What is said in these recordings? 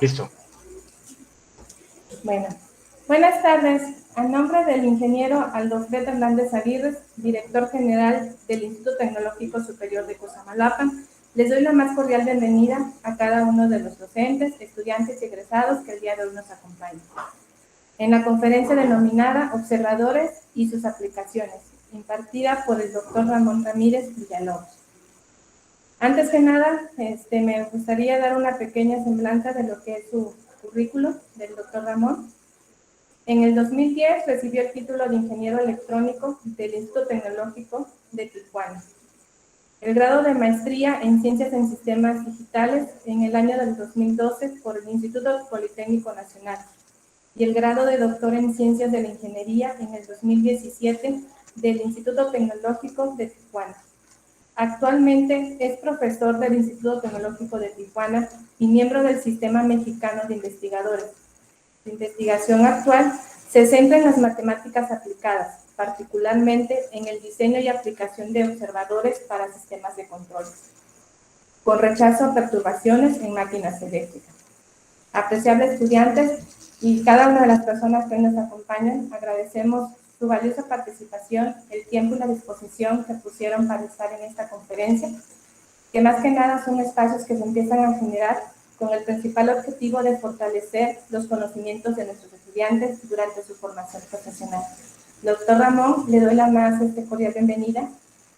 Listo. Bueno, buenas tardes. A nombre del ingeniero Aldofredo Hernández Aguirre, director general del Instituto Tecnológico Superior de Cosamaloapan, les doy la más cordial bienvenida a cada uno de los docentes, estudiantes y egresados que el día de hoy nos acompañan en la conferencia denominada Observadores y sus aplicaciones, impartida por el doctor Ramón Ramírez Villalobos. Antes que nada, me gustaría dar una pequeña semblanza de lo que es su currículum del doctor Ramón. En el 2010 recibió el título de ingeniero electrónico del Instituto Tecnológico de Tijuana. El grado de maestría en Ciencias en Sistemas Digitales en el año del 2012 por el Instituto Politécnico Nacional y el grado de doctor en Ciencias de la Ingeniería en el 2017 del Instituto Tecnológico de Tijuana. Actualmente es profesor del Instituto Tecnológico de Tijuana y miembro del Sistema Mexicano de Investigadores. Su investigación actual se centra en las matemáticas aplicadas, particularmente en el diseño y aplicación de observadores para sistemas de control, con rechazo a perturbaciones en máquinas eléctricas. Apreciables estudiantes y cada una de las personas que hoy nos acompañan, agradecemos su valiosa participación, el tiempo y la disposición que pusieron para estar en esta conferencia, que más que nada son espacios que se empiezan a generar con el principal objetivo de fortalecer los conocimientos de nuestros estudiantes durante su formación profesional. Doctor Ramón, le doy la más cordial bienvenida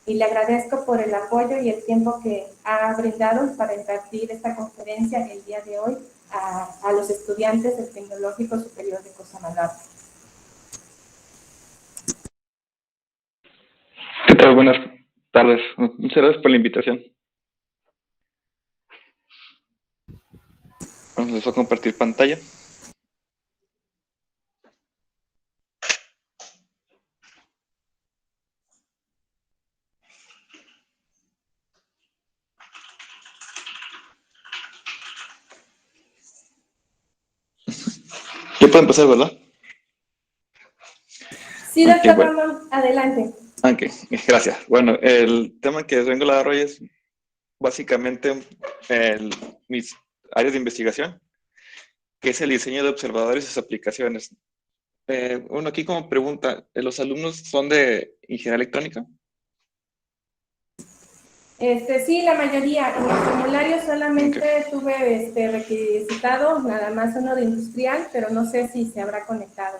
y le agradezco por el apoyo y el tiempo que ha brindado para impartir esta conferencia el día de hoy a los estudiantes del Tecnológico Superior de Cosamaloapan. ¿Qué tal? Buenas tardes. Muchas gracias por la invitación. Bueno, les voy a compartir pantalla. Ya puedo empezar, ¿verdad? Sí, doctor Ramón, adelante. Ok, gracias. Bueno, el tema que vengo a dar hoy es básicamente mis áreas de investigación, que es el diseño de observadores y sus aplicaciones. Bueno, aquí como pregunta, ¿los alumnos son de ingeniería electrónica? Sí, la mayoría. En el formulario solamente tuve requisitado nada más uno de industrial, pero no sé si se habrá conectado.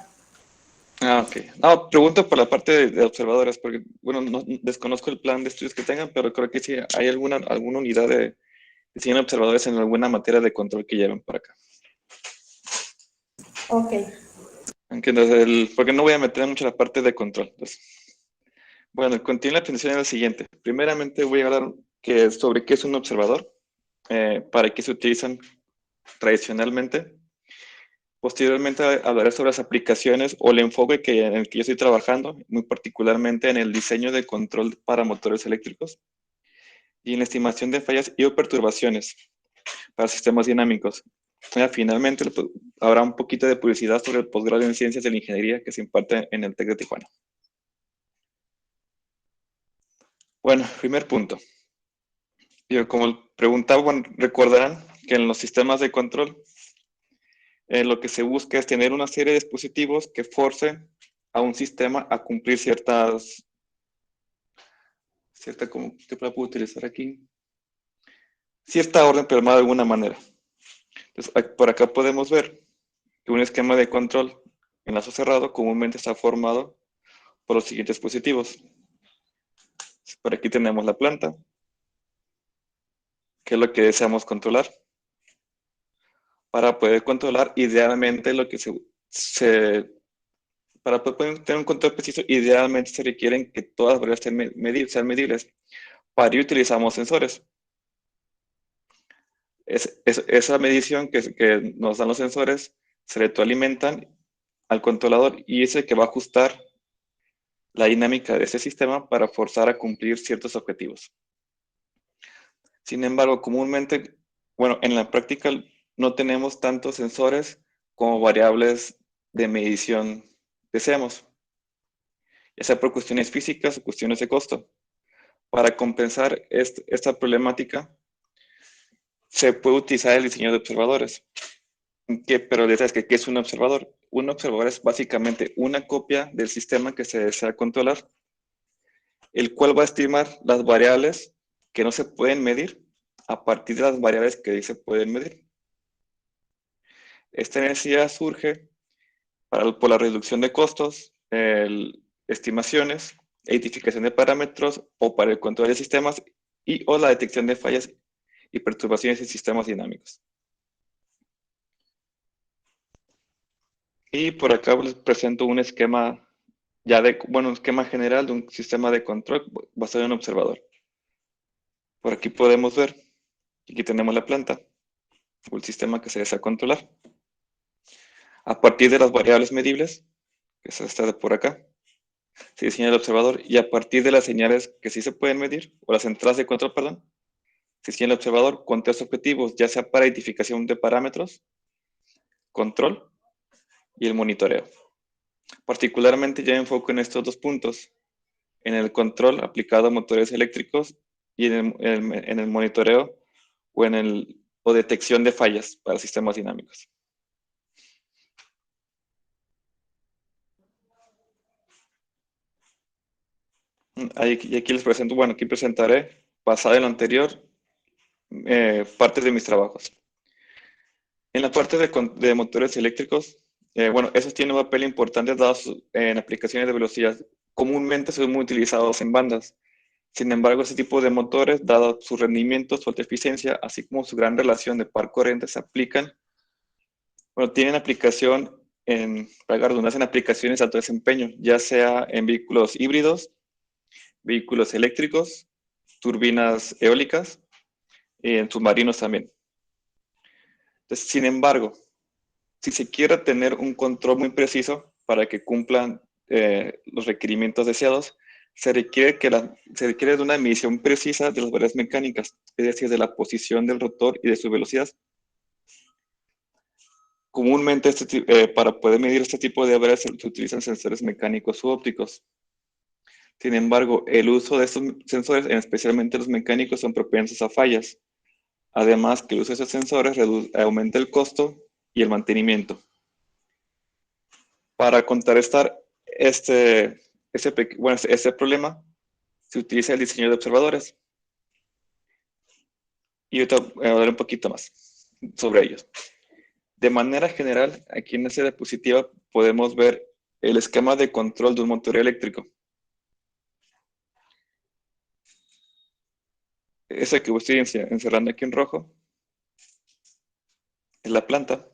Ok. No, pregunto por la parte de observadores, porque, bueno, no, desconozco el plan de estudios que tengan, pero creo que sí hay alguna unidad de diseño de observadores en alguna materia de control que lleven por acá. Ok. Entonces, porque no voy a meter mucho la parte de control. Entonces, bueno, continúo la presentación en la siguiente. Primeramente voy a hablar sobre qué es un observador, para qué se utilizan tradicionalmente. Posteriormente hablaré sobre las aplicaciones o el enfoque en el que yo estoy trabajando, muy particularmente en el diseño de control para motores eléctricos y en la estimación de fallas y o perturbaciones para sistemas dinámicos. Finalmente, habrá un poquito de publicidad sobre el posgrado en Ciencias de la Ingeniería que se imparte en el TEC de Tijuana. Bueno, primer punto. Como preguntaban, recordarán que en los sistemas de control lo que se busca es tener una serie de dispositivos que forcen a un sistema a cumplir cierta, ¿qué puedo utilizar aquí? Cierta orden, pero de alguna manera. Entonces, por acá podemos ver que un esquema de control en lazo cerrado comúnmente está formado por los siguientes dispositivos. Por aquí tenemos la planta, que es lo que deseamos controlar. Para poder controlar idealmente para poder tener un control preciso, idealmente se requieren que todas las variables sean medibles. Para ello utilizamos sensores. Esa medición que nos dan los sensores se retroalimentan al controlador y es el que va a ajustar la dinámica de ese sistema para forzar a cumplir ciertos objetivos. Sin embargo, comúnmente, bueno, en la práctica no tenemos tantos sensores como variables de medición deseamos, ya sea por cuestiones físicas o cuestiones de costo. Para compensar esta problemática, se puede utilizar el diseño de observadores. Pero ya sabes que, ¿qué es un observador? Un observador es básicamente una copia del sistema que se desea controlar, el cual va a estimar las variables que no se pueden medir a partir de las variables que sí se pueden medir. Esta necesidad surge por la reducción de costos, estimaciones, identificación de parámetros o para el control de sistemas y o la detección de fallas y perturbaciones en sistemas dinámicos. Y por acá les presento un esquema un esquema general de un sistema de control basado en un observador. Por aquí podemos ver, aquí tenemos la planta o el sistema que se desea controlar. A partir de las variables medibles, que es esta de por acá, se diseña el observador y a partir de las señales que sí se pueden medir, o las entradas de control, perdón, se diseña el observador con tres objetivos, ya sea para identificación de parámetros, control y el monitoreo. Particularmente ya enfoco en estos dos puntos, en el control aplicado a motores eléctricos y en el monitoreo o detección de fallas para sistemas dinámicos. Y aquí les presento, bueno, aquí presentaré, basado en lo anterior, partes de mis trabajos. En la parte de motores eléctricos, bueno, esos tienen un papel importante dados en aplicaciones de velocidad. Comúnmente son muy utilizados en bandas. Sin embargo, ese tipo de motores, dado su rendimiento, su alta eficiencia, así como su gran relación de par corriente, se aplican, bueno, tienen aplicación para la redundancia, en aplicaciones de alto desempeño, ya sea en vehículos híbridos, vehículos eléctricos, turbinas eólicas y en submarinos también. Entonces, sin embargo, si se quiere tener un control muy preciso para que cumplan los requerimientos deseados, se requiere de una medición precisa de las variables mecánicas, es decir, de la posición del rotor y de su velocidad. Comúnmente, para poder medir este tipo de variables se utilizan sensores mecánicos u ópticos. Sin embargo, el uso de estos sensores, especialmente los mecánicos, son propensos a fallas. Además, que el uso de esos sensores aumenta el costo y el mantenimiento. Para contrarrestar este problema, se utiliza el diseño de observadores. Y ahorita voy a hablar un poquito más sobre ellos. De manera general, aquí en esta diapositiva podemos ver el esquema de control de un motor eléctrico. Ese que estoy encerrando aquí en rojo es la planta.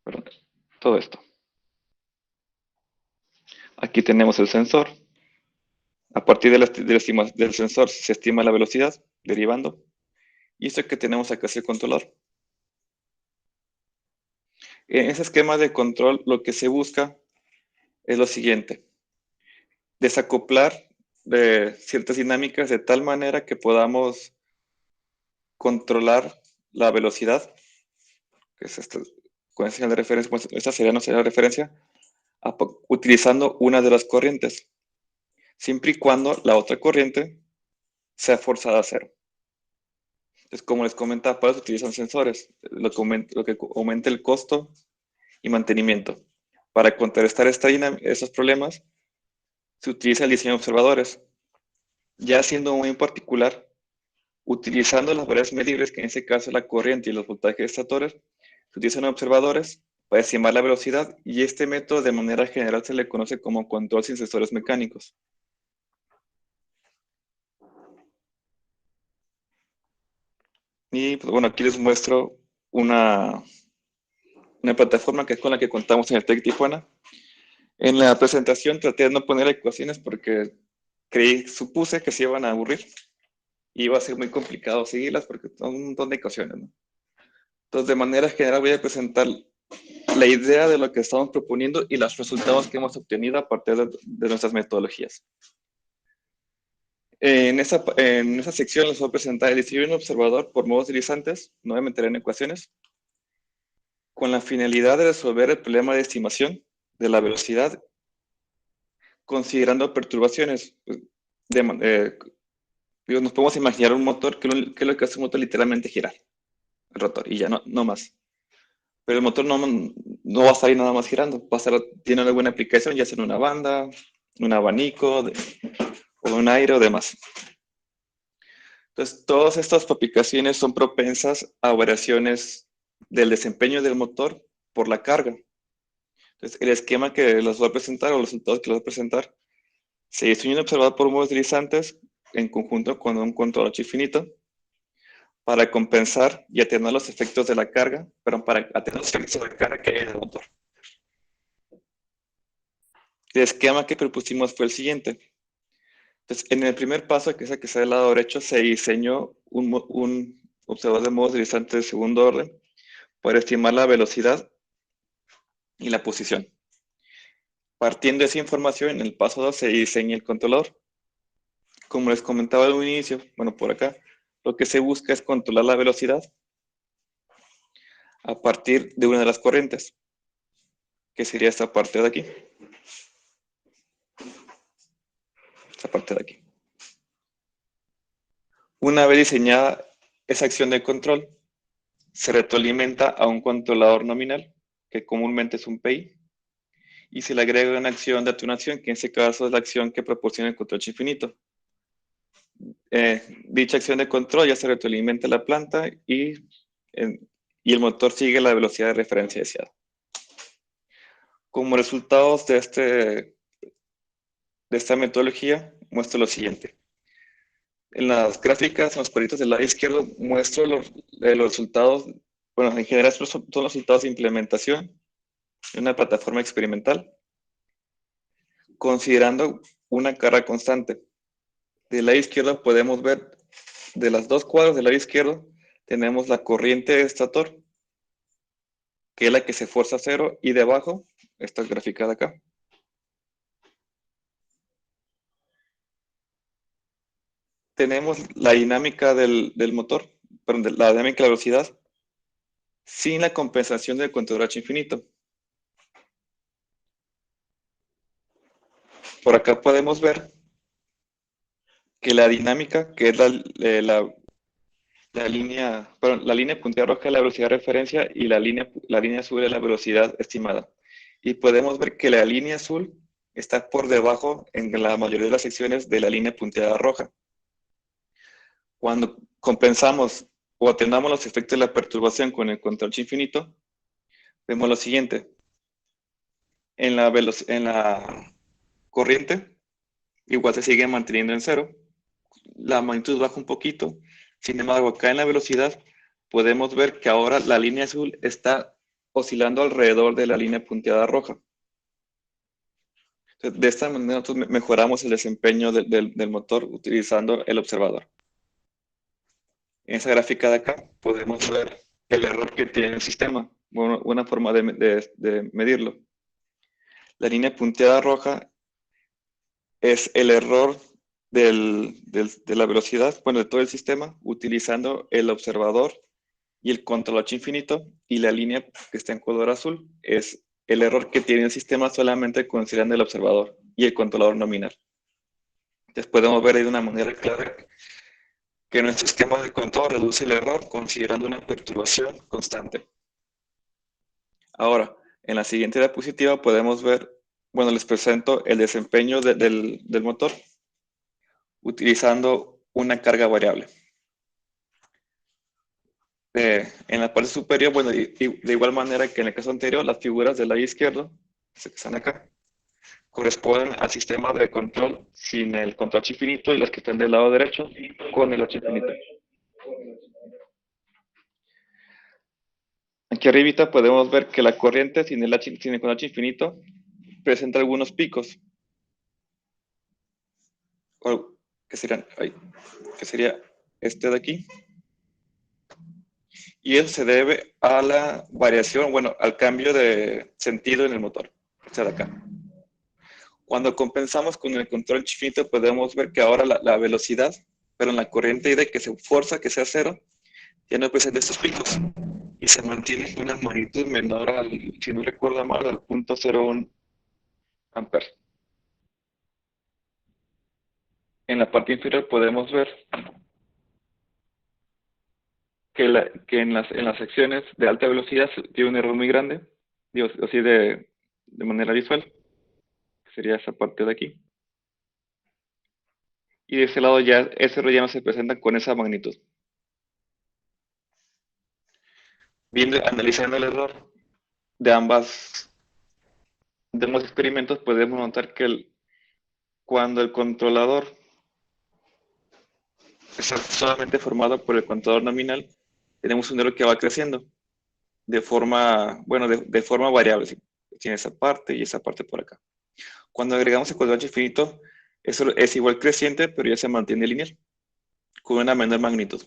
Perdón, todo esto. Aquí tenemos el sensor. A partir del sensor se estima la velocidad, derivando. Y esto que tenemos acá es el controlador. En ese esquema de control lo que se busca es lo siguiente. Desacoplar ciertas dinámicas de tal manera que podamos controlar la velocidad, que es con esta señal de referencia, pues esta sería nuestra señal de referencia, utilizando una de las corrientes, siempre y cuando la otra corriente sea forzada a cero. Entonces, como les comentaba, para eso utilizan sensores, lo que aumenta el costo y mantenimiento. Para contrarrestar esos problemas, se utiliza el diseño de observadores, ya siendo muy en particular, utilizando las variables medibles, que en este caso es la corriente y los voltajes estatorios, se utilizan observadores para estimar la velocidad y este método de manera general se le conoce como control sin sensores mecánicos. Y pues, bueno, aquí les muestro una plataforma que es con la que contamos en el TEC Tijuana. En la presentación traté de no poner ecuaciones porque supuse que se iban a aburrir y iba a ser muy complicado seguirlas porque son un montón de ecuaciones, ¿no? Entonces, de manera general voy a presentar la idea de lo que estamos proponiendo y los resultados que hemos obtenido a partir de nuestras metodologías. En esa sección les voy a presentar el diseño de un observador por modos deslizantes, no me meteré en ecuaciones, con la finalidad de resolver el problema de estimación de la velocidad, considerando perturbaciones Digo, nos podemos imaginar un motor que lo que hace un motor literalmente girar el rotor y ya no más. Pero el motor no va a estar ahí nada más girando, va a estar, tiene alguna aplicación, ya sea en una banda, un abanico, o un aire o demás. Entonces, todas estas aplicaciones son propensas a variaciones del desempeño del motor por la carga. Entonces, el esquema que los voy a presentar o los resultados que los voy a presentar se diseñan observados por modos deslizantes en conjunto con un control infinito para compensar y atenuar los efectos de la carga, pero para atenuar los efectos de la carga que hay en el motor. El esquema que propusimos fue el siguiente. Entonces, en el primer paso, que es el que está del lado derecho, se diseñó un observador de modos deslizantes de segundo orden para estimar la velocidad y la posición. Partiendo de esa información, en el paso 2 se diseña el controlador. Como les comentaba al inicio, bueno, por acá, lo que se busca es controlar la velocidad a partir de una de las corrientes, que sería esta parte de aquí. Esta parte de aquí. Una vez diseñada esa acción de control, se retroalimenta a un controlador nominal, que comúnmente es un PI, y se le agrega una acción de atenuación, que en este caso es la acción que proporciona el control infinito. Dicha acción de control ya se retroalimenta la planta y el motor sigue la velocidad de referencia deseada. Como resultados de esta metodología, muestro lo siguiente. En las gráficas, en los cuadritos del lado izquierdo, muestro los resultados, bueno, en general son los resultados de implementación en una plataforma experimental, considerando una carga constante. Del lado izquierdo podemos ver, de las dos cuadros del lado izquierdo, tenemos la corriente de estator, que es la que se fuerza a cero, y debajo, esta es graficada acá, tenemos la dinámica del motor, perdón, la dinámica de la velocidad, sin la compensación del control H infinito. Por acá podemos ver que la dinámica, que es la línea, perdón, la línea punteada roja es la velocidad de referencia y la línea azul es la velocidad estimada. Y podemos ver que la línea azul está por debajo en la mayoría de las secciones de la línea punteada roja. Cuando compensamos o atenuamos los efectos de la perturbación con el control infinito, vemos lo siguiente. En la corriente, igual se sigue manteniendo en cero. La magnitud baja un poquito. Sin embargo, acá en la velocidad podemos ver que ahora la línea azul está oscilando alrededor de la línea punteada roja. Entonces, de esta manera nosotros mejoramos el desempeño del motor utilizando el observador. En esa gráfica de acá podemos ver el error que tiene el sistema, bueno, una forma de medirlo. La línea punteada roja es el error de la velocidad, bueno, de todo el sistema, utilizando el observador y el control H infinito, y la línea que está en color azul es el error que tiene el sistema solamente considerando el observador y el controlador nominal. Entonces podemos ver ahí de una manera clara que nuestro esquema de control reduce el error considerando una perturbación constante. Ahora, en la siguiente diapositiva podemos ver, bueno, les presento el desempeño del motor utilizando una carga variable. En la parte superior, bueno, de igual manera que en el caso anterior, las figuras del lado izquierdo, que están acá, corresponden al sistema de control sin el control H infinito, y las que están del lado derecho con el H infinito. Aquí arribita podemos ver que la corriente sin el control H infinito presenta algunos picos, que sería este de aquí, y eso se debe a la variación, bueno, al cambio de sentido en el motor, este de acá. Cuando compensamos con el control infinito, podemos ver que ahora la velocidad, pero en la corriente de que se fuerza que sea cero, ya no presenta estos picos y se mantiene una magnitud menor al, si no recuerdo mal, al 0.01 amperes. en la parte inferior podemos ver que en las secciones de alta velocidad tiene un error muy grande, digo, así de manera visual, que sería esa parte de aquí. Y de ese lado ya ese error ya no se presenta con esa magnitud. Analizando el error de de ambos experimentos, podemos notar que cuando el controlador está solamente formado por el controlador nominal, tenemos un error que va creciendo de forma, bueno, de forma variable. ¿Sí? Tiene esa parte y esa parte por acá. Cuando agregamos el cuadrante infinito, eso es igual creciente, pero ya se mantiene lineal, con una menor magnitud.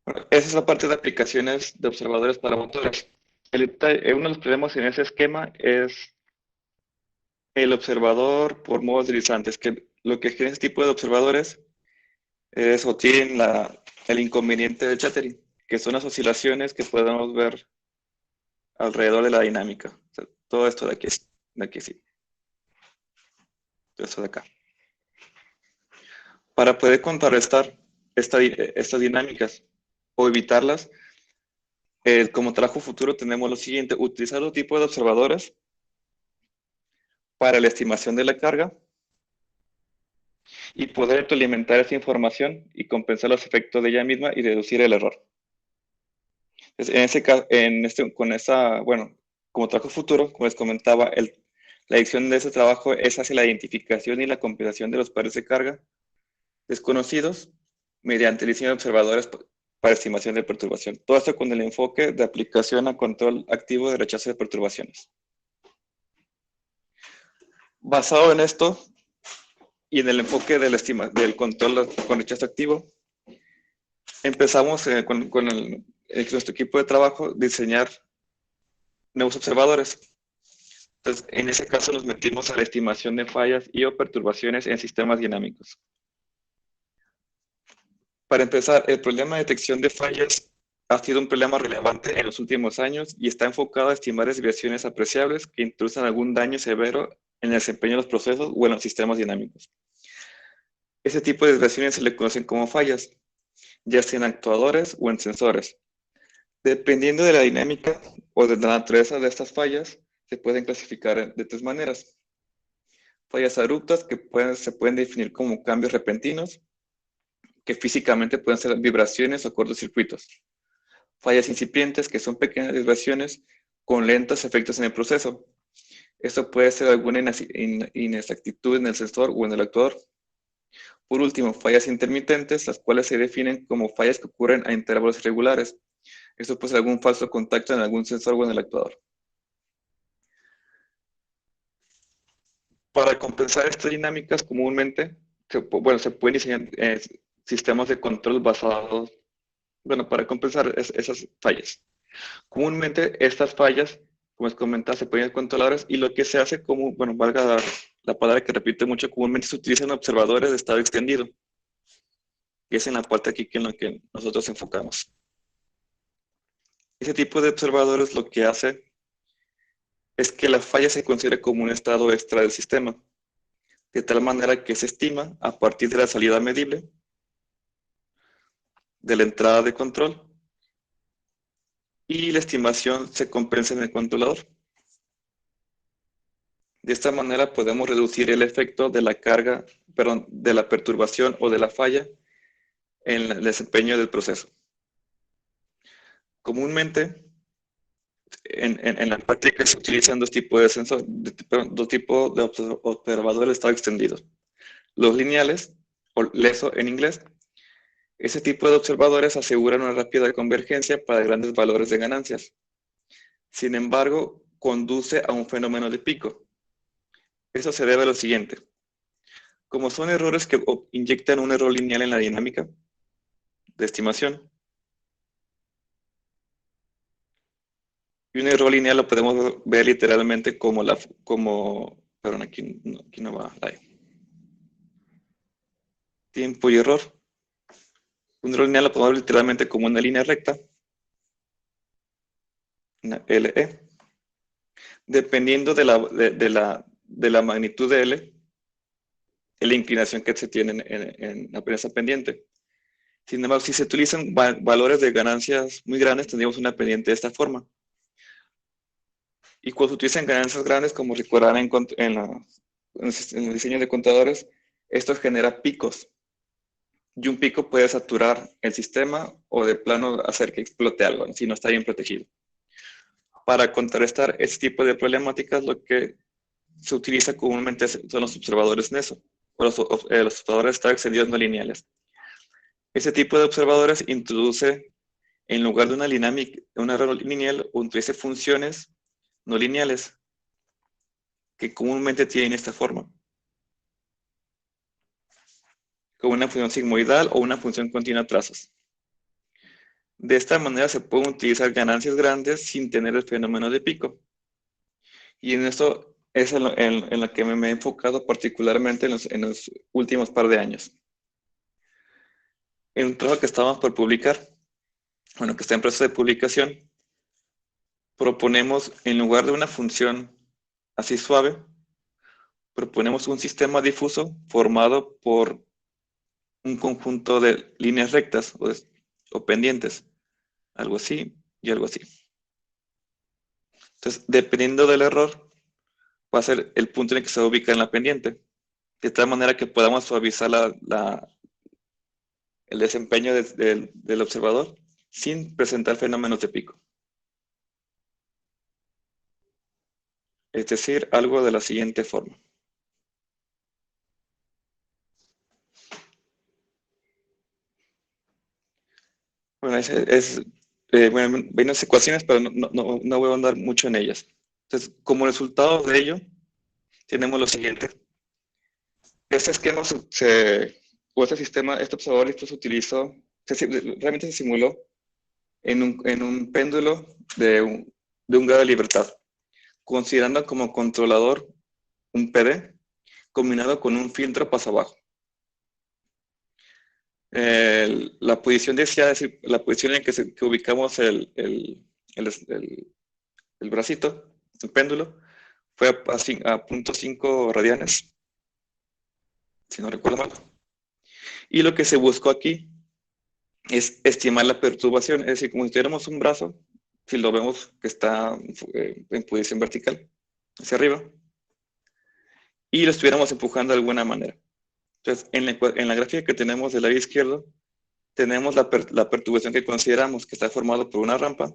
Bueno, esa es la parte de aplicaciones de observadores para motores. Uno de los problemas en ese esquema es el observador por modos deslizantes, que lo que genera este tipo de observadores es o tienen el inconveniente del chattering, que son las oscilaciones que podemos ver alrededor de la dinámica. O sea, todo esto de aquí sí. Todo esto de acá. Para poder contrarrestar estas dinámicas o evitarlas, como trabajo futuro tenemos lo siguiente: utilizar los tipos de observadores para la estimación de la carga y poder alimentar esa información y compensar los efectos de ella misma y reducir el error. Entonces, en ese caso, bueno, como trabajo futuro, como les comentaba, la edición de ese trabajo es hacia la identificación y la compensación de los pares de carga desconocidos mediante el diseño de observadores para estimación de perturbación. Todo esto con el enfoque de aplicación a control activo de rechazo de perturbaciones. Basado en esto y en el enfoque del control con rechazo activo, empezamos con nuestro equipo de trabajo diseñar nuevos observadores. Entonces, en ese caso nos metimos a la estimación de fallas y o perturbaciones en sistemas dinámicos. Para empezar, el problema de detección de fallas ha sido un problema relevante en los últimos años y está enfocado a estimar desviaciones apreciables que introducen algún daño severo en el desempeño de los procesos o en los sistemas dinámicos. Ese tipo de desviaciones se le conocen como fallas, ya sea en actuadores o en sensores. Dependiendo de la dinámica o de la naturaleza de estas fallas, se pueden clasificar de tres maneras. Fallas abruptas que se pueden definir como cambios repentinos, que físicamente pueden ser vibraciones o cortocircuitos. Fallas incipientes, que son pequeñas desviaciones con lentos efectos en el proceso. Esto puede ser alguna inexactitud en el sensor o en el actuador. Por último, fallas intermitentes, las cuales se definen como fallas que ocurren a intervalos irregulares. Esto puede ser algún falso contacto en algún sensor o en el actuador. Para compensar estas dinámicas, comúnmente, se pueden diseñar sistemas de control basados, para compensar esas fallas. Comúnmente, estas fallas, como les comentaba, se pueden controlar y lo que se hace, valga la palabra que repite mucho, comúnmente se utilizan observadores de estado extendido, que es en la parte aquí en la que nosotros enfocamos. Ese tipo de observadores lo que hace es que la falla se considere como un estado extra del sistema, de tal manera que se estima a partir de la salida medible, de la entrada de control, y la estimación se compensa en el controlador. De esta manera podemos reducir el efecto de la carga, de la perturbación o de la falla en el desempeño del proceso. Comúnmente, en la práctica se utilizan dos tipos de observadores de estado extendido. Los lineales, o LESO en inglés. Ese tipo de observadores aseguran una rápida convergencia para grandes valores de ganancias. Sin embargo, conduce a un fenómeno de pico. Eso se debe a lo siguiente. Como son errores que inyectan un error lineal en la dinámica de estimación, y un error lineal lo podemos ver literalmente perdón, aquí no va, tiempo y error. Un error lineal lo podemos ver literalmente como una línea recta, una LE. Dependiendo de de la magnitud de L es la inclinación que se tiene en esa pendiente. Sin embargo, si se utilizan valores de ganancias muy grandes, tendríamos una pendiente de esta forma. Y cuando se utilizan ganancias grandes, como recordarán en el diseño de contadores, esto genera picos. Y un pico puede saturar el sistema o de plano hacer que explote algo, si no está bien protegido. Para contrarrestar este tipo de problemáticas, lo que se utiliza comúnmente son los observadores NESO, o los observadores estado extendidos no lineales. Ese tipo de observadores introduce, en lugar de una error lineal, utiliza funciones no lineales que comúnmente tienen esta forma, como una función sigmoidal o una función continua a trazos. De esta manera se pueden utilizar ganancias grandes sin tener el fenómeno de pico. Y en esto es en lo que me he enfocado particularmente en los últimos par de años. En un trabajo que estábamos por publicar, bueno, que está en proceso de publicación, proponemos, en lugar de una función así suave, proponemos un sistema difuso formado por un conjunto de líneas rectas o pendientes, algo así y algo así. Entonces, dependiendo del error, va a ser el punto en el que se ubica en la pendiente, de tal manera que podamos suavizar el desempeño del observador sin presentar fenómenos de pico. Es decir, algo de la siguiente forma. Bueno, bueno, ven las ecuaciones, pero no voy a andar mucho en ellas. Entonces, como resultado de ello, tenemos lo siguiente. Este esquema o este sistema, este observador listo se utilizó, realmente se simuló en un péndulo de un grado de libertad, considerando como controlador un PD combinado con un filtro paso abajo. La posición deseada, es decir, la posición en que ubicamos el bracito, el péndulo, fue a 0.5 radianes, si no recuerdo mal. Y lo que se buscó aquí es estimar la perturbación, es decir, como si tuviéramos un brazo, si lo vemos que está en posición vertical, hacia arriba, y lo estuviéramos empujando de alguna manera. Entonces, en la gráfica que tenemos del lado izquierdo, tenemos la perturbación que consideramos que está formada por una rampa.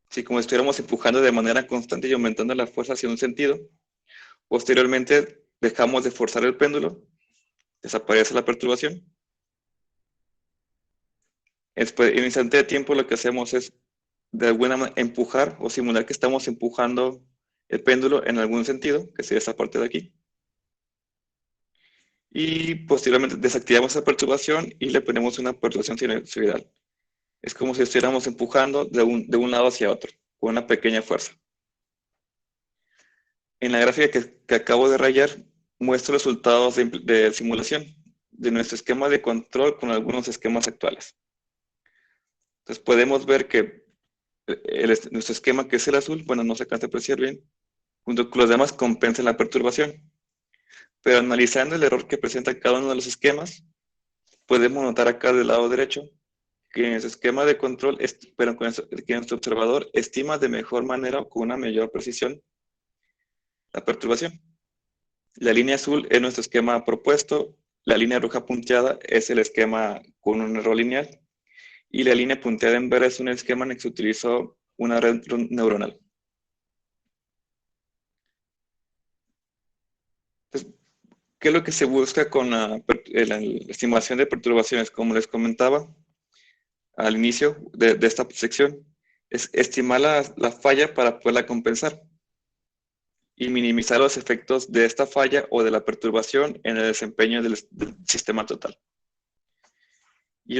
Si como estuviéramos empujando de manera constante y aumentando la fuerza hacia un sentido, posteriormente dejamos de forzar el péndulo, desaparece la perturbación. Después, en un instante de tiempo, lo que hacemos es de alguna manera empujar o simular que estamos empujando el péndulo en algún sentido, que sería esta parte de aquí. Y posteriormente desactivamos esa perturbación y le ponemos una perturbación sinusoidal. Es como si estuviéramos empujando de un lado hacia otro, con una pequeña fuerza. En la gráfica que acabo de rayar, muestro resultados de simulación de nuestro esquema de control con algunos esquemas actuales. Entonces podemos ver que nuestro esquema, que es el azul, bueno, no se alcanza a apreciar bien, junto con los demás compensan la perturbación. Pero analizando el error que presenta cada uno de los esquemas, podemos notar acá del lado derecho que en su esquema de control, pero que nuestro observador estima de mejor manera o con una mayor precisión la perturbación. La línea azul es nuestro esquema propuesto, la línea roja punteada es el esquema con un error lineal y la línea punteada en verde es un esquema en el que se utilizó una red neuronal. Entonces, ¿qué es lo que se busca con la estimación de perturbaciones? Como les comentaba al inicio de esta sección, es estimar la falla para poderla compensar y minimizar los efectos de esta falla o de la perturbación en el desempeño del sistema total. Y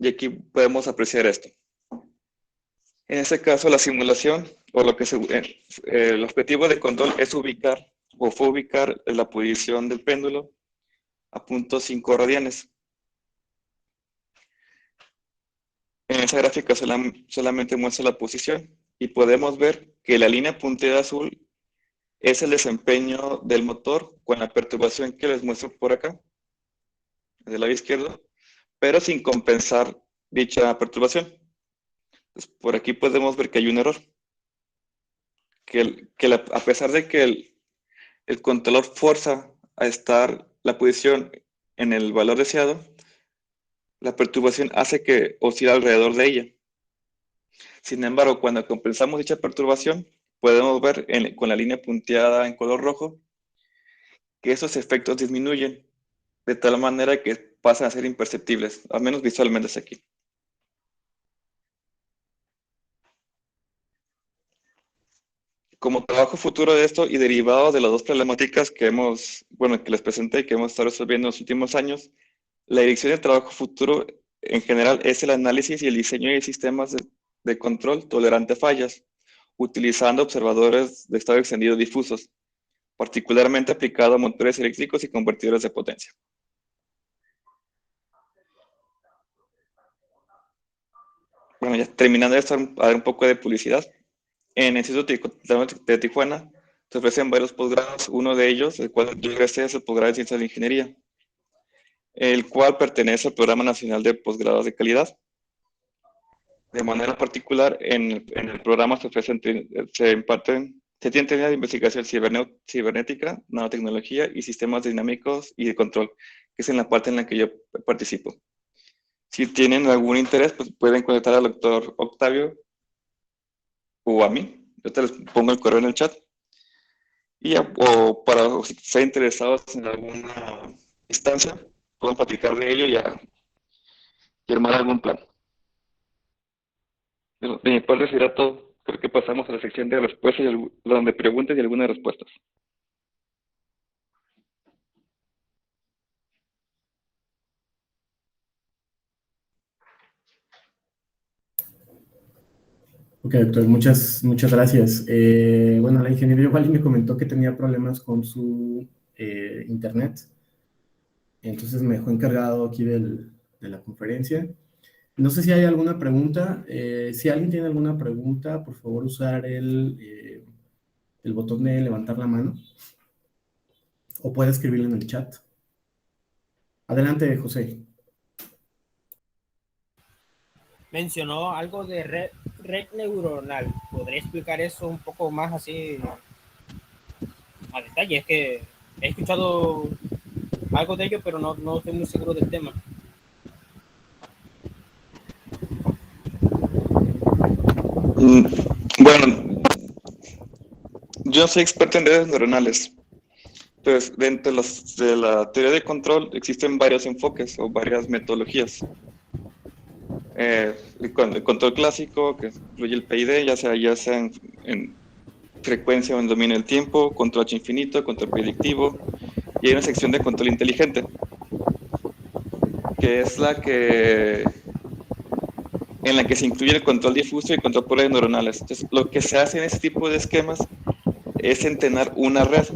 aquí podemos apreciar esto. En este caso, la simulación, o el objetivo de control es fue ubicar la posición del péndulo a 0.5 radianes. En esa gráfica solamente muestra la posición y podemos ver que la línea punteada azul es el desempeño del motor con la perturbación que les muestro por acá, del lado izquierdo, pero sin compensar dicha perturbación. Entonces, por aquí podemos ver que hay un error, a pesar de que el controlador forza a estar la posición en el valor deseado, la perturbación hace que oscile alrededor de ella. Sin embargo, cuando compensamos dicha perturbación, podemos ver con la línea punteada en color rojo que esos efectos disminuyen de tal manera que pasan a ser imperceptibles, al menos visualmente es aquí. Como trabajo futuro de esto y derivado de las dos problemáticas que les presenté y que hemos estado resolviendo en los últimos años, la dirección del trabajo futuro en general es el análisis y el diseño de sistemas de control tolerante a fallas, utilizando observadores de estado extendido difusos, particularmente aplicado a motores eléctricos y convertidores de potencia. Bueno, ya terminando esto, a dar un poco de publicidad. En el Instituto de Tijuana se ofrecen varios posgrados. Uno de ellos, el cual yo egresé, es el posgrado de Ciencias de Ingeniería, el cual pertenece al Programa Nacional de Posgrados de Calidad. De manera particular, en el programa se tienen técnicas de investigación cibernética, nanotecnología y sistemas dinámicos y de control, que es en la parte en la que yo participo. Si tienen algún interés, pues pueden contactar al doctor Octavio o a mí. Yo te les pongo el correo en el chat. O para si están interesados en alguna instancia, pueden platicar de ello y armar algún plan. De mi parte será todo. Creo que pasamos a la sección de respuestas, donde preguntas y algunas respuestas. Ok, doctor, muchas gracias. Bueno, la ingeniera igual me comentó que tenía problemas con su internet, entonces me dejó encargado aquí de la conferencia. No sé si hay alguna pregunta. Si alguien tiene alguna pregunta, por favor usar el botón de levantar la mano o puede escribirlo en el chat. Adelante, José. Mencionó algo de red neuronal. ¿Podría explicar eso un poco más así a detalle? Es que he escuchado algo de ello, pero no estoy muy seguro del tema. Bueno, yo soy experto en redes neuronales. Entonces, dentro de la teoría de control existen varios enfoques o varias metodologías. El control clásico, que incluye el PID, ya sea en frecuencia o en dominio del tiempo, control H infinito, control predictivo, y hay una sección de control inteligente, que es en la que se incluye el control difuso y el control por redes neuronales. Entonces, lo que se hace en ese tipo de esquemas es entrenar una red,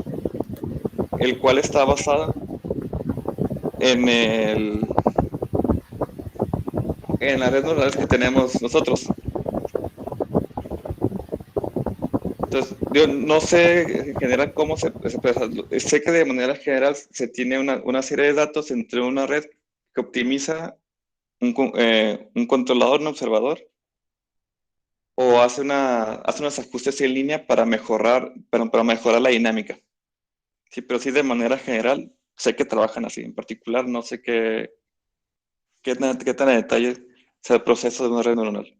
el cual está basada en las redes neuronales que tenemos nosotros. Entonces, yo no sé en general cómo sé que de manera general se tiene una serie de datos entre una red que optimiza un controlador, un observador, o hace unos ajustes en línea para mejorar la dinámica. Sí, pero sí de manera general sé que trabajan así. En particular no sé qué tan a detalle sea el proceso de una red neuronal.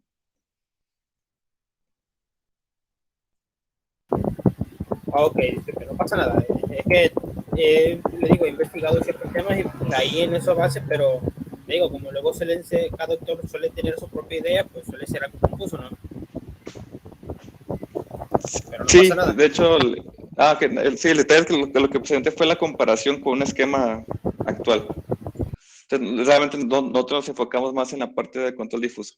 Ok, pero no pasa nada. Es que, le digo, he investigado ciertos temas y caí en eso base, pero le digo, como luego cada doctor suele tener su propia idea, pues suele ser algo confuso, ¿no? Pero no Sí, pasa nada. de hecho, sí, el detalle es que lo que presenté fue la comparación con un esquema actual. Entonces, realmente nosotros nos enfocamos más en la parte de control difuso.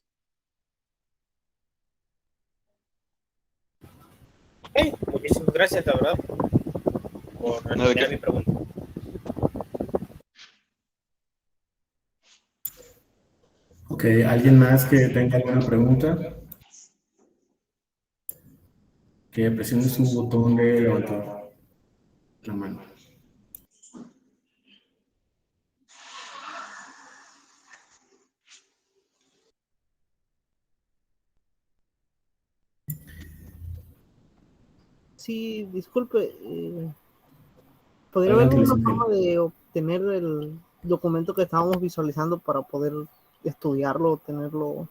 Hey, muchísimas gracias, la verdad, por ¿No de responder a mi qué? pregunta. Ok, ¿alguien más que tenga alguna pregunta? Que presione su botón de levantar. la mano. Sí, disculpe, ¿podría haber Adelante, Luis alguna Ángel. forma de obtener el documento que estábamos visualizando para poder estudiarlo, tenerlo,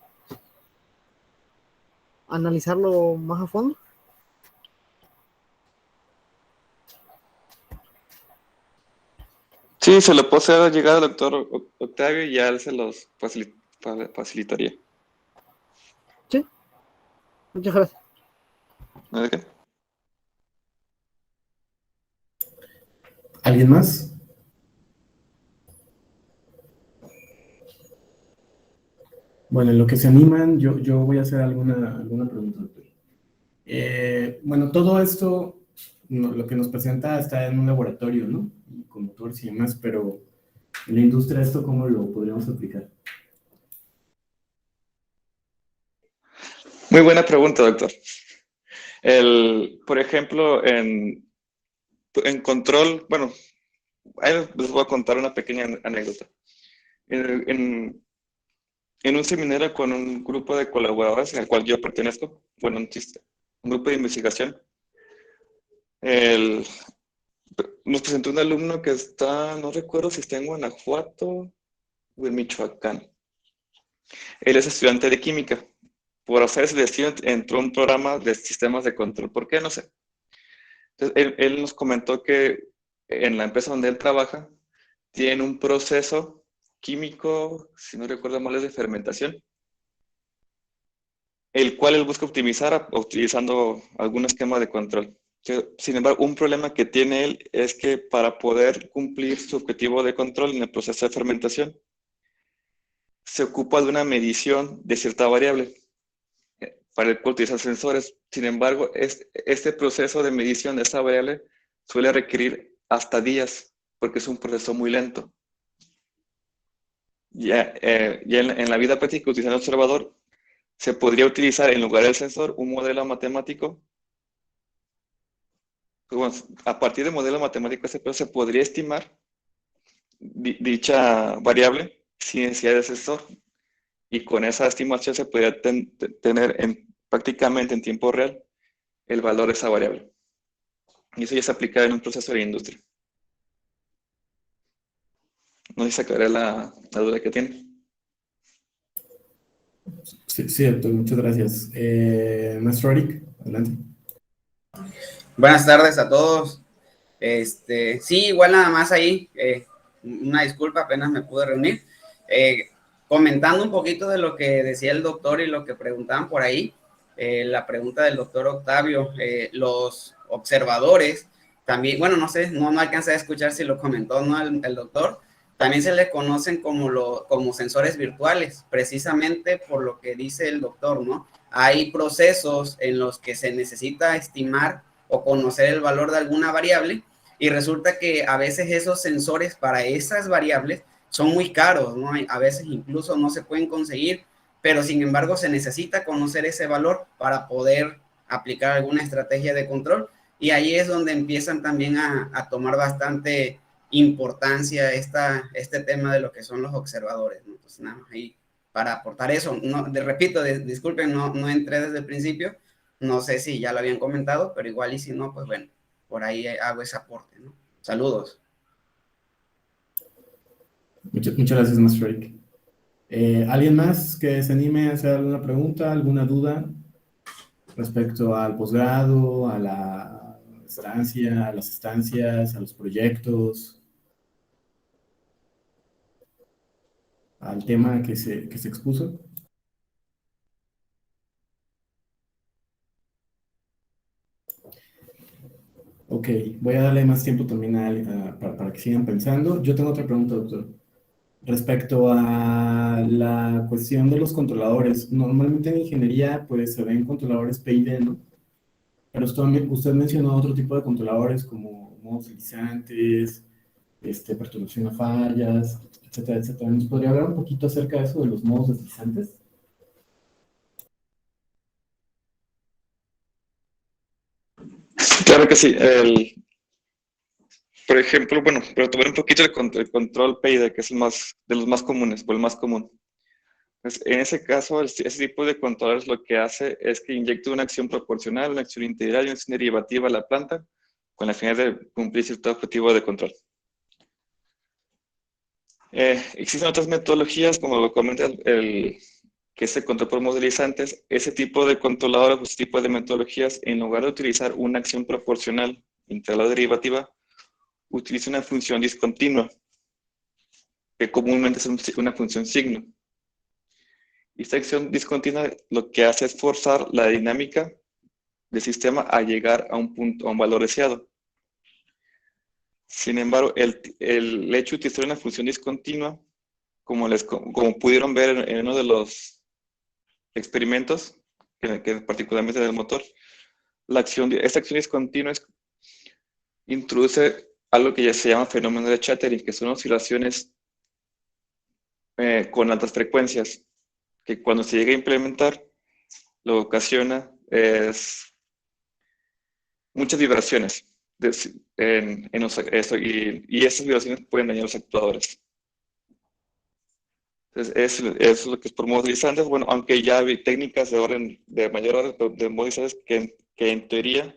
analizarlo más a fondo? Sí, se lo puedo hacer llegar al doctor Octavio y ya él se los facilitaría. Sí, muchas gracias. ¿No de qué? ¿Alguien más? Bueno, en lo que se animan, yo voy a hacer alguna pregunta, doctor. Bueno, todo esto, lo que nos presenta está en un laboratorio, ¿no? Con motores y demás, pero en la industria, ¿esto cómo lo podríamos aplicar? Muy buena pregunta, doctor. Por ejemplo, en control, bueno, ahí les voy a contar una pequeña anécdota. En, en- en un seminario con un grupo de colaboradores al cual yo pertenezco, bueno, un grupo de investigación, el- nos presentó un alumno que está, no recuerdo si está en Guanajuato o en Michoacán. Él es estudiante de química. Por hacer ese destino entró un programa de sistemas de control. ¿Por qué? No sé. Entonces, él nos comentó que en la empresa donde él trabaja, tienen un proceso químico, si no recuerdo mal, es de fermentación, el cual él busca optimizar utilizando algún esquema de control. Sin embargo, un problema que tiene él es que para poder cumplir su objetivo de control en el proceso de fermentación, se ocupa de una medición de cierta variable para el cual utiliza sensores. Sin embargo, este proceso de medición de esta variable suele requerir hasta días, porque es un proceso muy lento. Ya en la vida práctica, utilizando el observador, se podría utilizar en lugar del sensor un modelo matemático. Pues bueno, a partir del modelo matemático se podría estimar dicha variable sin necesidad de sensor. Y con esa estimación se podría tener prácticamente en tiempo real el valor de esa variable. Y eso ya se aplica en un proceso de industria. No sé si sacaré la duda que tiene. Sí, sí, doctor, muchas gracias. Maestro Eric, adelante. Buenas tardes a todos. Sí, igual nada más ahí, una disculpa, apenas me pude reunir. Comentando un poquito de lo que decía el doctor y lo que preguntaban por ahí, la pregunta del doctor Octavio, los observadores, también, bueno, no sé, no alcancé a escuchar si lo comentó o no el doctor, también se les conocen como sensores virtuales, precisamente por lo que dice el doctor, ¿no? Hay procesos en los que se necesita estimar o conocer el valor de alguna variable y resulta que a veces esos sensores para esas variables son muy caros, ¿no? A veces incluso no se pueden conseguir, pero sin embargo se necesita conocer ese valor para poder aplicar alguna estrategia de control y ahí es donde empiezan también a tomar bastante importancia este tema de lo que son los observadores, ¿no? Entonces nada más ahí para aportar eso, no, repito, disculpen, no entré desde el principio, no sé si ya lo habían comentado, pero igual y si no, pues bueno, por ahí hago ese aporte, ¿no? Saludos. Muchas gracias, Maestro Eric. ¿Alguien más que se anime a hacer alguna pregunta, alguna duda respecto al posgrado, a la estancia, a las estancias, a los proyectos, al tema que se expuso? Ok, voy a darle más tiempo también para que sigan pensando. Yo tengo otra pregunta, doctor. Respecto a la cuestión de los controladores, normalmente en ingeniería pues se ven controladores PID, ¿no? Pero usted mencionó otro tipo de controladores como modos deslizantes, perturbación a fallas, etcétera, etcétera. ¿Nos podría hablar un poquito acerca de eso de los modos deslizantes? Claro que sí. Por ejemplo, bueno, pero tomar un poquito el control PID, que es el más, de los más comunes, o el más común. Pues, en ese caso, ese tipo de controladores lo que hace es que inyecta una acción proporcional, una acción integral y una acción derivativa a la planta con la finalidad de cumplir cierto objetivo de control. Existen otras metodologías, como lo comenta que es el control por modelizantes. Ese tipo de controladores, ese tipo de metodologías, en lugar de utilizar una acción proporcional, integral o derivativa, utiliza una función discontinua, que comúnmente es una función signo. Y esta acción discontinua lo que hace es forzar la dinámica del sistema a llegar a un punto, a un valor deseado. Sin embargo, el hecho de utilizar una función discontinua, como pudieron ver en uno de los experimentos, que particularmente del motor, esta acción discontinua introduce algo que ya se llama fenómeno de chattering, que son oscilaciones con altas frecuencias, que cuando se llega a implementar, lo que ocasiona es muchas vibraciones y esas vibraciones pueden dañar a los actuadores. Entonces, eso es lo que es por modelizantes. Bueno, aunque ya hay técnicas de mayor orden de modelizantes que en teoría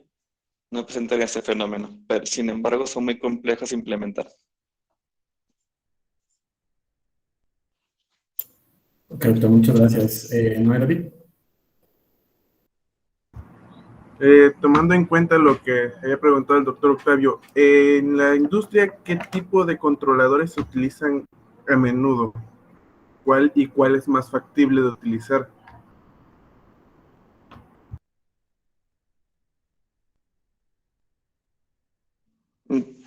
no presentan ese fenómeno, pero sin embargo son muy complejas de implementar. Ok, doctor, muchas gracias. ¿No, David? Tomando en cuenta lo que había preguntado el doctor Octavio, en la industria, ¿qué tipo de controladores se utilizan a menudo? ¿Cuál es más factible de utilizar?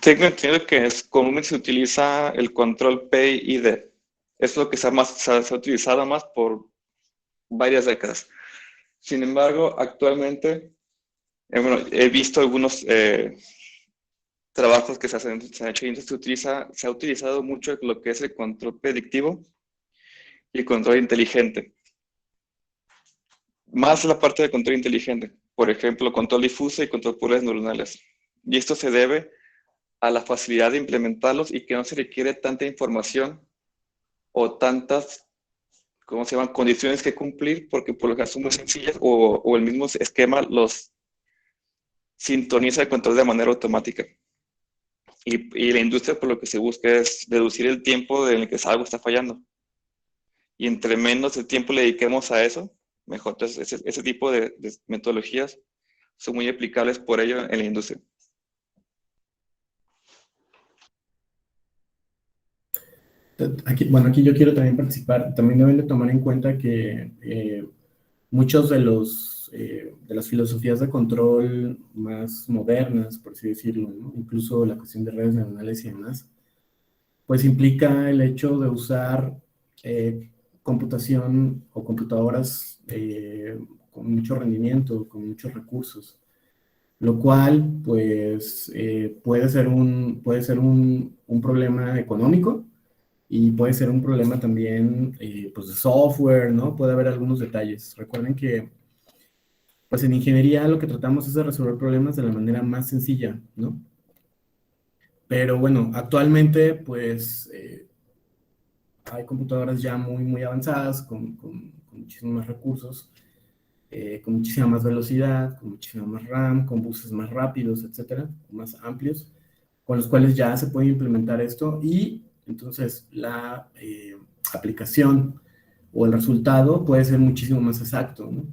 Tengo entendido que comúnmente se utiliza el control PID. Es lo que se ha utilizado más por varias décadas. Sin embargo, actualmente bueno, he visto algunos trabajos que se han hecho y se ha utilizado mucho lo que es el control predictivo y el control inteligente. Más la parte de control inteligente, por ejemplo, control difuso y control por redes neuronales. Y esto se debe a la facilidad de implementarlos y que no se requiere tanta información o tantas, ¿cómo se llaman?, condiciones que cumplir, porque por lo que son muy sencillas o el mismo esquema los sintoniza el control de manera automática. Y la industria por lo que se busca es reducir el tiempo en el que algo está fallando. Y entre menos el tiempo le dediquemos a eso, mejor. Entonces, ese tipo de metodologías son muy aplicables por ello en la industria. Aquí yo quiero también participar. También deben de tomar en cuenta que muchos de las filosofías de control más modernas, por así decirlo, ¿no? Incluso la cuestión de redes neuronales y demás, pues implica el hecho de usar computación o computadoras con mucho rendimiento, con muchos recursos, lo cual pues puede ser un problema económico y puede ser un problema también pues de software, ¿no? Puede haber algunos detalles. Recuerden que pues en ingeniería lo que tratamos es de resolver problemas de la manera más sencilla, ¿no? Pero bueno, actualmente pues hay computadoras ya muy avanzadas, con muchísimos más recursos, con muchísima más velocidad, con muchísima más RAM, con buses más rápidos, etcétera, más amplios, con los cuales ya se puede implementar esto y entonces la aplicación o el resultado puede ser muchísimo más exacto, ¿no?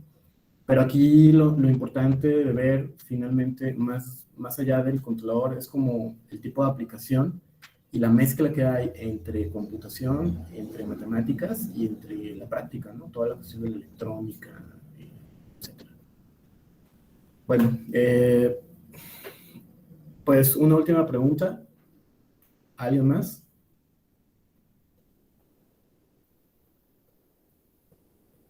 Pero aquí lo importante de ver finalmente, más allá del controlador, es como el tipo de aplicación y la mezcla que hay entre computación, entre matemáticas y entre la práctica, ¿no? Toda la cuestión de la electrónica, etc. Bueno, pues una última pregunta. ¿Alguien más?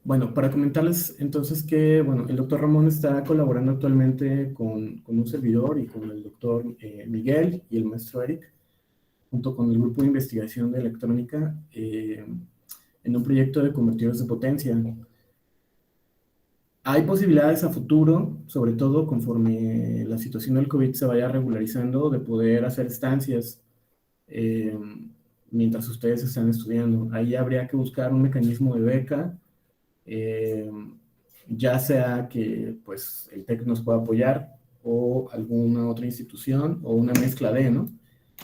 Bueno, para comentarles entonces que, bueno, el doctor Ramón está colaborando actualmente con un servidor y con el doctor Miguel y el maestro Eric, junto con el grupo de investigación de electrónica, en un proyecto de convertidores de potencia. Hay posibilidades a futuro, sobre todo conforme la situación del COVID se vaya regularizando, de poder hacer estancias eh, mientras ustedes están estudiando. Ahí habría que buscar un mecanismo de beca, eh, ya sea que pues el TEC nos pueda apoyar o alguna otra institución o una mezcla de, ¿no?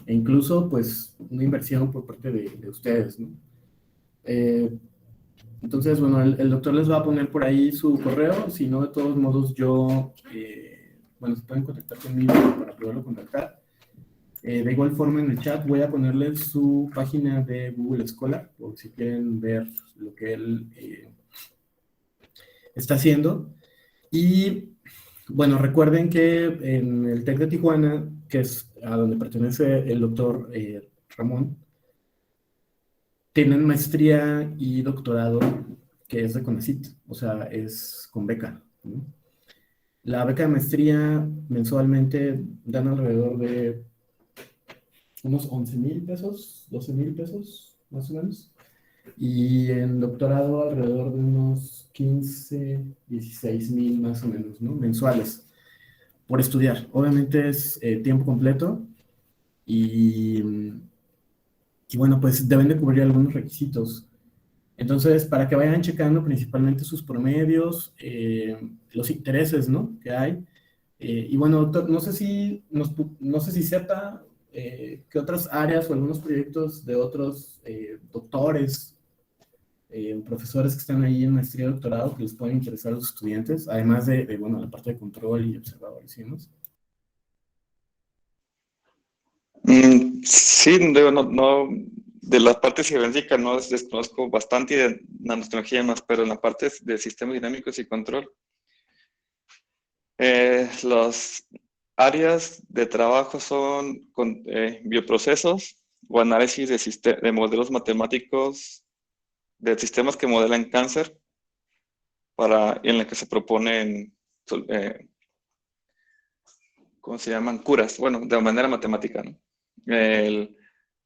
E incluso pues una inversión por parte de ustedes, ¿no? Entonces, bueno, el doctor les va a poner por ahí su correo, si no, de todos modos yo, bueno, se pueden contactar conmigo para poderlo contactar. De igual forma en el chat voy a ponerles su página de Google Scholar, por si quieren ver lo que él está haciendo. Y bueno, recuerden que en el TEC de Tijuana, que es a donde pertenece el doctor Ramón, tienen maestría y doctorado que es de CONACYT, o sea, es con beca, ¿no? La beca de maestría mensualmente dan alrededor de unos 11,000 pesos, 12,000 pesos, más o menos. Y en doctorado alrededor de unos 15, 16,000 más o menos, ¿no? Mensuales, por estudiar. Obviamente es tiempo completo y, y bueno, pues deben de cubrir algunos requisitos. Entonces, para que vayan checando principalmente sus promedios, los intereses, ¿no?, que hay. Y bueno, doctor, no sé si sepa qué otras áreas o algunos proyectos de otros doctores, profesores que están ahí en maestría y doctorado que les pueden interesar a los estudiantes, además bueno, la parte de control y observadores y demás. Sí, digo, no, de las partes cibernéticas no desconozco bastante y de nanotecnología más, pero en la parte de sistemas dinámicos y control, las áreas de trabajo son bioprocesos o análisis de modelos matemáticos de sistemas que modelan cáncer en la que se proponen, ¿cómo se llaman? Curas, bueno, de manera matemática, ¿no?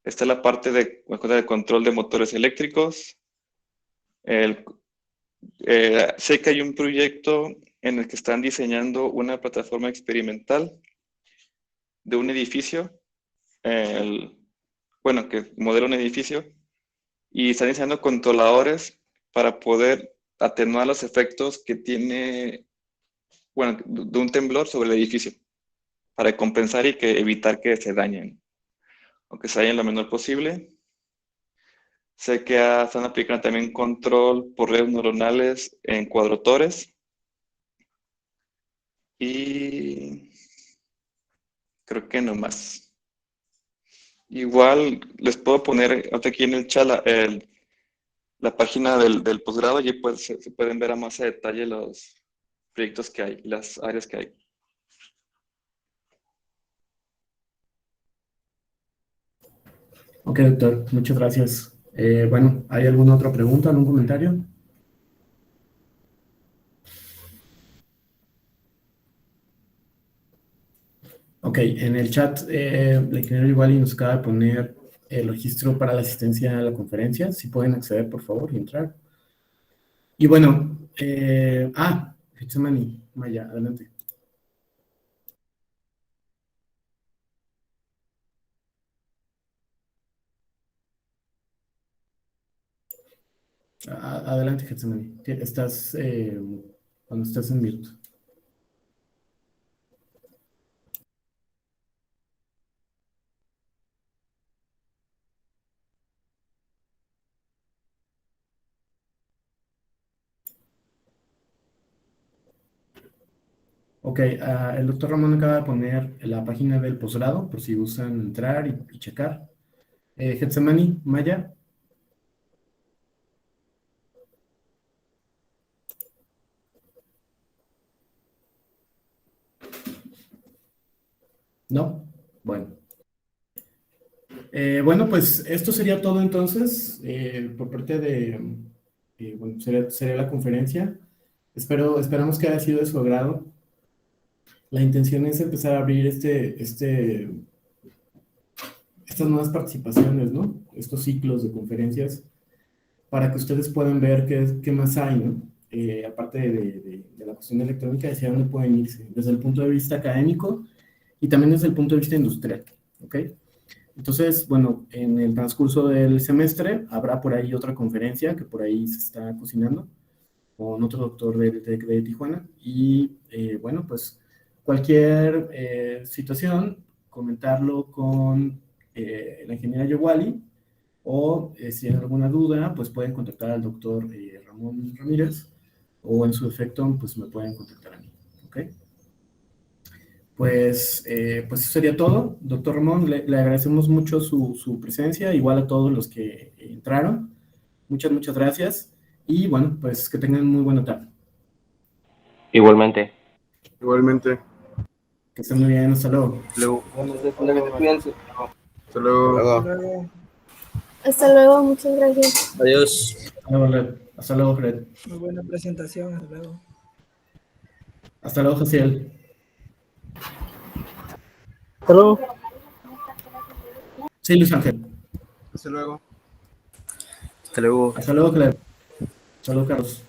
Está la parte de control de motores eléctricos. Sé que hay un proyecto en el que están diseñando una plataforma experimental de un edificio, bueno, que modela un edificio, y están diseñando controladores para poder atenuar los efectos que tiene, bueno, de un temblor sobre el edificio, para compensar y evitar que se dañen, o que se dañen lo menor posible. Sé que están aplicando también control por redes neuronales en cuadrotores. Y creo que no más. Igual les puedo poner aquí en el chat la página del posgrado y pues se pueden ver a más a detalle los proyectos que hay, las áreas que hay. Ok, doctor, muchas gracias. Bueno, ¿hay alguna otra pregunta, algún comentario? Ok, en el chat la ingeniera igual nos acaba de poner el registro para la asistencia a la conferencia. Si pueden acceder, por favor, y entrar. Y bueno, Getsemani, Maya, adelante. Adelante, Getsemani. Estás, cuando estás en mute. Ok, el doctor Ramón acaba de poner la página del posgrado, por si gustan entrar y checar. Getsemani, Maya. ¿No? Bueno. Bueno, pues esto sería todo entonces por parte de, bueno, sería la conferencia. Esperamos que haya sido de su agrado. La intención es empezar a abrir estas nuevas participaciones, ¿no? Estos ciclos de conferencias para que ustedes puedan ver qué más hay, ¿no? aparte de la cuestión electrónica, hacia dónde pueden irse, desde el punto de vista académico y también desde el punto de vista industrial, ¿ok? Entonces, bueno, en el transcurso del semestre habrá por ahí otra conferencia que por ahí se está cocinando con otro doctor de Tijuana y, bueno, pues cualquier situación, comentarlo con la ingeniera Yowali, o si hay alguna duda, pues pueden contactar al doctor Ramón Ramírez, o en su defecto, pues me pueden contactar a mí, ¿ok? Pues eso sería todo. Doctor Ramón, le agradecemos mucho su presencia, igual a todos los que entraron. Muchas gracias. Y bueno, pues que tengan muy buena tarde. Igualmente. Igualmente. Que estén muy bien, hasta luego. Cuídense. Hasta luego. Hasta luego, muchas gracias. Adiós. Hasta luego, Fred. Muy buena presentación, hasta luego. Hasta luego, Jaciel. Hasta luego. Sí, Luis Ángel. Hasta luego. Hasta luego. Hasta luego, Claire. Hasta luego, Carlos.